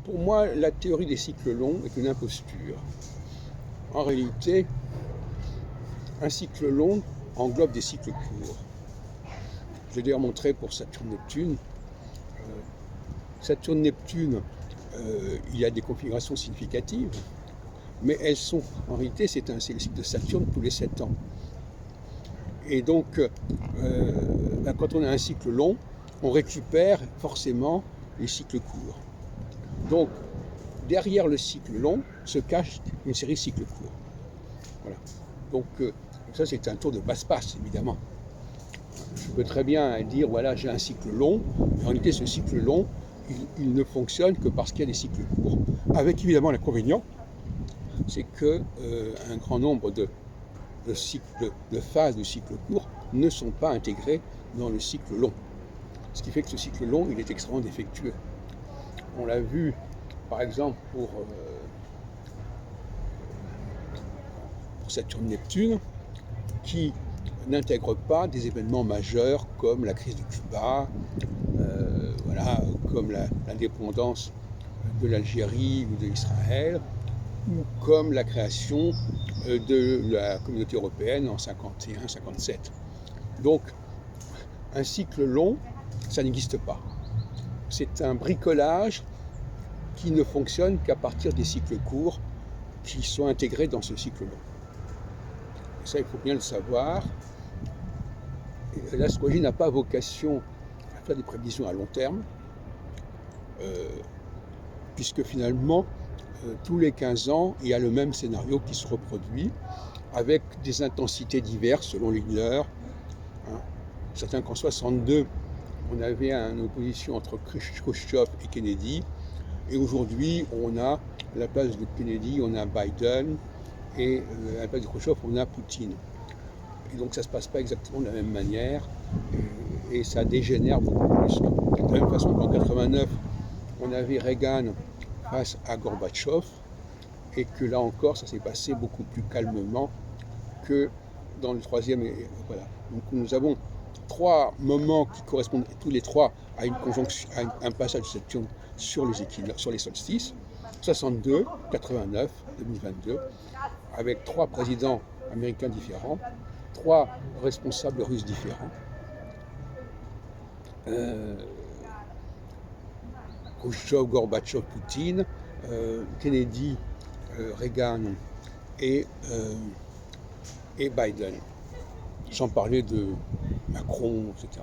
Pour moi, la théorie des cycles longs est une imposture. En réalité, un cycle long englobe des cycles courts. Je l'ai d'ailleurs montré pour Saturne-Neptune. Saturne-Neptune, il y a des configurations significatives, mais elles sont, en réalité, c'est le cycle de Saturne tous les 7 ans. Et donc, quand on a un cycle long, on récupère forcément les cycles courts. Donc, derrière le cycle long se cache une série de cycles courts. Voilà. Donc, ça, c'est un tour de passe-passe, évidemment. Je peux très bien dire, voilà, j'ai un cycle long, mais en réalité, ce cycle long, il ne fonctionne que parce qu'il y a des cycles courts. Avec évidemment l'inconvénient, c'est qu'un grand nombre de phases de cycle court ne sont pas intégrées dans le cycle long. Ce qui fait que ce cycle long, il est extrêmement défectueux. On l'a vu, par exemple, pour Saturne-Neptune, qui n'intègre pas des événements majeurs comme la crise de Cuba, voilà, comme l'indépendance de l'Algérie ou de l'Israël, ou comme la création de la communauté européenne en 51-57. Donc, un cycle long, ça n'existe pas. C'est un bricolage qui ne fonctionne qu'à partir des cycles courts qui sont intégrés dans ce cycle long. Et ça, il faut bien le savoir. L'astrologie n'a pas vocation à faire des prévisions à long terme, puisque finalement, tous les 15 ans, il y a le même scénario qui se reproduit, avec des intensités diverses selon les heures. Certains qu'en 62, on avait une opposition entre Khrushchev et Kennedy, et aujourd'hui, on a à la place de Kennedy, on a Biden, et à la place de Khrushchev, on a Poutine. Et donc ça ne se passe pas exactement de la même manière, et ça dégénère beaucoup plus. De la même façon qu'en 89, on avait Reagan face à Gorbatchev, et que là encore, ça s'est passé beaucoup plus calmement que dans le troisième. Voilà. Donc nous avons 3 moments qui correspondent tous les 3 à une conjonction, à un passage de Saturne sur les solstices, 62, 89, 2022, avec 3 présidents américains différents, 3 responsables russes différents. Khrushchev, Gorbatchev, Poutine, Kennedy, Reagan et Biden, sans parler de Macron, etc.